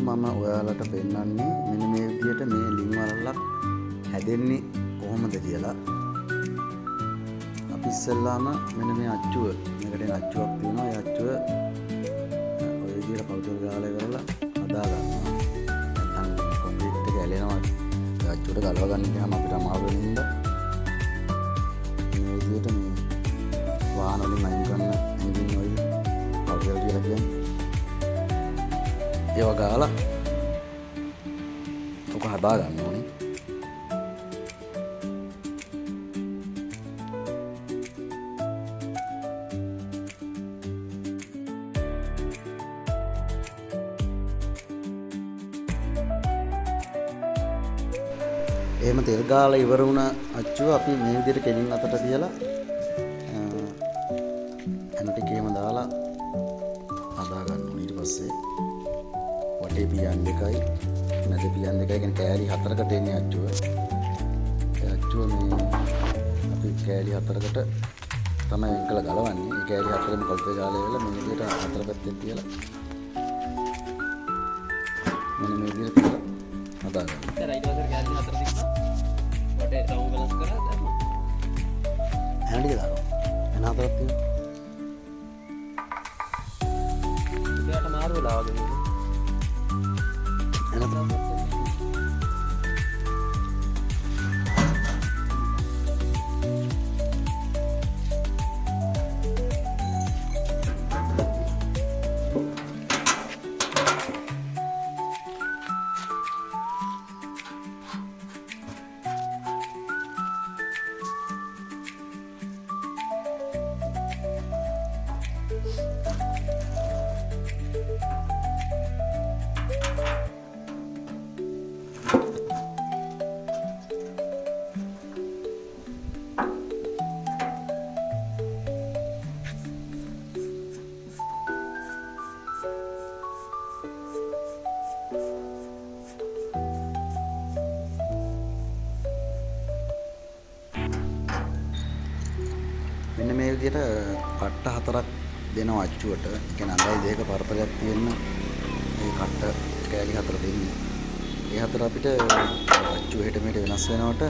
මම ඔයාලට පෙන්නන්නේ මෙන්න මේ විදිහට මේ ලිං වලල්ලක් හැදෙන්නේ කොහොමද කියලා. අපි ඉස්සෙල්ලාම මෙන්න මේ අච්චුව මේකට එන අච්චුවක් තියෙනවා. ඒ අච්චුව ඔය විදිහට කවුරුද ගාලා ඉවරලා හදා ගන්නවා. නැත්නම් කොන්ක්‍රීට් එක ඇලෙනවා. ඒ අච්චුවට ගලව ගන්න ගියාම අපිට අමාරු වෙන හින්දා මේ විදිහට මේ වාහන වලින් අයින් කරන එන්ජින් ඔයිල් කවුරුද කියලා කියන්නේ ඒවා ගාලා ඔක හදා ගන්න ඕනේ. එහෙම තෙල් ගාලා ඉවර වුණ අච්චුව අපි මේ විදිහට කෙලින් අතට තියලා ඇන්ටිකේම දාලා හදා ගන්න ඕනේ. ඊට පස්සේ වටේ පියන් දෙකයි මැද පියන් දෙකයි කියන්නේ කෑලි 4කට එන්නේ අච්චුව. ඒ අච්චුව මේ අපි කෑලි 4කට තමයි වෙන් කළ ගලවන්නේ. ඒ කෑලි 4ෙම කොල්පේ ගාලා ඉවරලා මේ විදිහට හතර පැත්තෙන් තියලා මෙන්න මේ විදිහට තියලා හදා ගන්න. ඊට පස්සේ කෑලි 4 තිබ්බා. වටේ රවුම් බැලන්ස් කරලා දැම්මා. ඇනටික දානවා. එන හතරක් තියෙනවා. ඒකට මාරු වෙලා වගේ නේද? මෙන්න මේ විදිහට කට්ට 4ක් දෙනවා අච්චුවට. ඒ කියන්නේ අඟල් දෙක පරතරයක් තියෙන මේ කට්ට කෑලි 4 දෙන්නේ. ඒ 4 අපිට අච්චුව හෙට මෙහෙට වෙනස් වෙනවට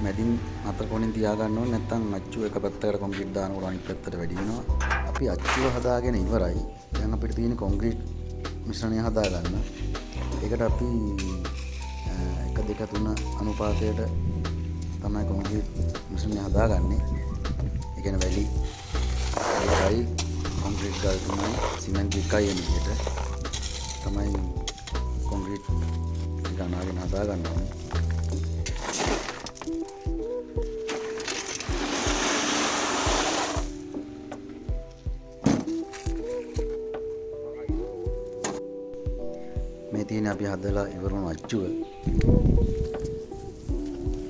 මැදින් 4 කොනින් තියා ගන්න ඕනේ. නැත්නම් අච්චුව එක පැත්තකට කොන්ක්‍රීට් දානකොට අනිත් පැත්තට වැඩි වෙනවා. අපි අච්චුව හදාගෙන ඉවරයි. දැන් අපිට තියෙන කොන්ක්‍රීට් මිශ්‍රණය හදා ගන්න. ඒකට අපි 1 2 3 අනුපාතයට තමයි කොන්ක්‍රීට් මිශ්‍රණය හදාගන්නේ. ඒ කියන්නේ වැලි එකයි කොන්ක්‍රීට් ගල් තුනයි සිමෙන්ති එකයි එන විදිහට තමයි කොන්ක්‍රීට් ගණනාගෙන හදා ගන්න ඕනේ. මේ තියෙන අපි හදලා ඉවර වුණු අච්චුව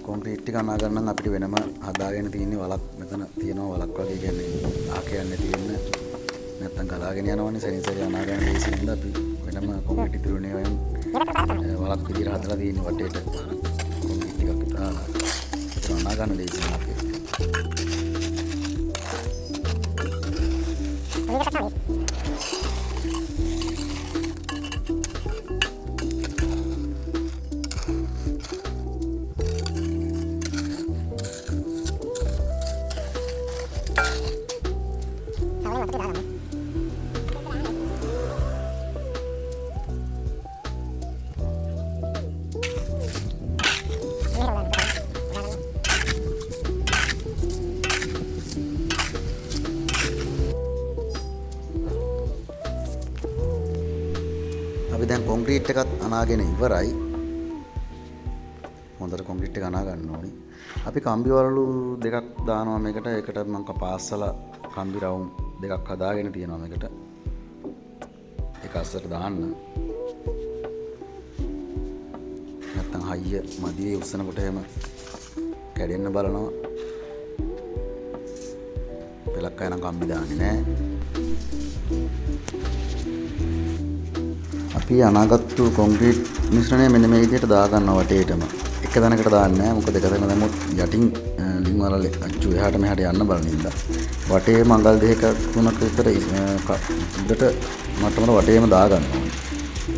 කොන්ක්‍රීට් ටික අනා ගන්න අපිට වෙනම හදාගෙන තියෙන්නේ වලක් මෙතන තියෙනවා වලක් වගේ කියන්නේ ආකයන්නේ තියෙන නැත්තම් ගලාගෙන යනවනේ සෙන්සර් අනා ගන්න ලේසි නිසා අපි වෙනම කොන්ක්‍රීට් ඉතුරුනේ වලින් වලක් විදිහට හදලා තියෙන වටේට කොන්ක්‍රීට් ටිකක් දාලා ඒක අනා ගන්න ලේසි අපේ. අපි දැන් කොන්ක්‍රීට් එකත් අනාගෙන ඉවරයි. හොඳට කොන්ක්‍රීට් එක අනා ගන්න ඕනේ. අපි කම්බි වලලු දෙකක් දානවා මේකට. ඒකට මම පාස්සලා කම්බි රවුම් දෙකක් හදාගෙන තියෙනවා මේකට. ඒක අස්සට දාන්න. නැත්තම් හයිය මදියේ උස්සනකොට එහෙම කැඩෙන්න බලනවා. පෙලක් අය නම් කම්බි දාන්නේ නැහැ. අපි අනාගත්තු කොන්ක්‍රීට් මිශ්‍රණය මෙන්න මේ විදිහට දා ගන්නවා වටේටම. එක තැනකට දාන්නේ නැහැ. මොකද එක තැන දැම්මොත් යටින් ලිං වල අච්චු එහාට මෙහාට යන්න බලන ඉඳලා. වටේ මඟල් දෙක තුනක විතර උඩට මට්ටමට වටේම දා ගන්නවා. ඒ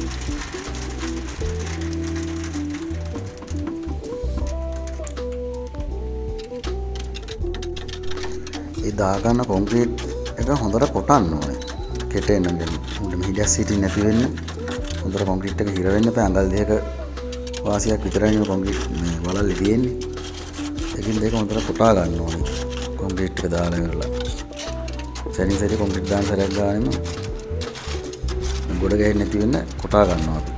දාගන්න කොන්ක්‍රීට් එක හොඳට කොටන්න ඕනේ. කෙටෙන්න උඩ මිහිදස් සිටින් නැති වෙන්න හොඳට කොන්ක්‍රීට් එක හිර වෙන්න එපා. අඟල් දෙක වාසියක් විතරයි මේ කොන්ක්‍රීට් මේ වලල්ලේ තියෙන්නේ. ඒකින් දෙක හොඳට කොටා ගන්න ඕනේ. කොන්ක්‍රීට් එක දාලා ඉවරලා. සැරින් සැරේ කොන්ක්‍රීට් දාන සැරයක් ගානෙම ගොඩ ගැහෙන්නේ නැති වෙන්න කොටා ගන්නවා අපි.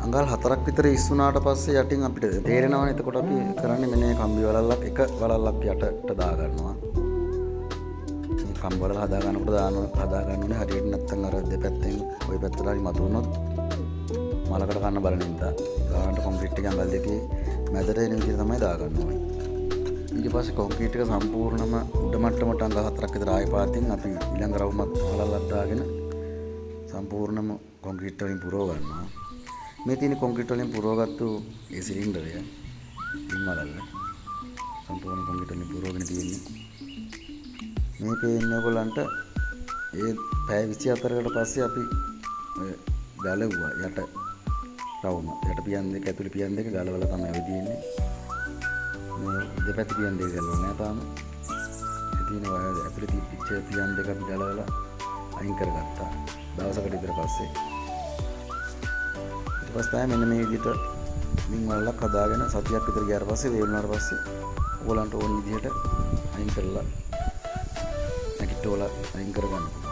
අඟල් 4ක් විතර ඉස්සුනාට පස්සේ යටින් අපිට තේරෙනවනේ. එතකොට අපි කරන්නේ මෙන්න මේ කම්බි වලල්ලක් එක වලල්ලක් යටට දා ගන්නවා. මේ කම්බි වලල්ල හදා ගන්නකොට හදා ගන්න ඕනේ හරියට. නැත්නම් අර දෙපැත්තෙන් ওই පැත්තට හරි මතු වුණොත් මලකට ගන්න බලන ඉඳලා ගානට කොන්ක්‍රීට් එක අඟල් දෙකේ මැදට එන විදිහට තමයි දා ගන්න ඕනේ. ඊට පස්සේ කොන්ක්‍රීට් එක සම්පූර්ණම උඩ මට්ටමට අඟල් 4ක් විතර ආයෙ පාතින් අපි ඊළඟ රවුමත් වලල්ලක් දාගෙන සම්පූර්ණම කොන්ක්‍රීට් වලින් පුරව ගන්නවා. මේ තියෙන කොන්ක්‍රීට් වලින් පුරවගත්තු ඒ සිලින්ඩරය ඉන්වලල්ල සම්පූර්ණ කොන්ක්‍රීට් වලින් පුරවගෙන තියෙන්නේ. මේ පේන්නේ ඔයගොල්ලන්ට ඒ පැය 24කට පස්සේ අපි ගලවුවා යට රවුම. යට පියන් දෙක ඇතුළේ පියන් දෙක ගලවලා තමයි ඔය තියෙන්නේ. මේ දෙපැත්ත පියන් දෙක ගලවලා නෑ තාම. ඒ තියෙන ඔය ඇතුළේ තිබිච්ච පියන් දෙක අපි ගලවලා අයින් කරගත්තා. දවසකට විතර පස්සේ පස්සේ මෙන්න මේ විදිහට මින් වලක් හදාගෙන සතියක් විතර ගියාට පස්සේ වේලුනාට පස්සේ ඕගලන්ට ඕන විදිහට අයින් කරලා නැගිට්ටෝලා අයින් කරගන්න.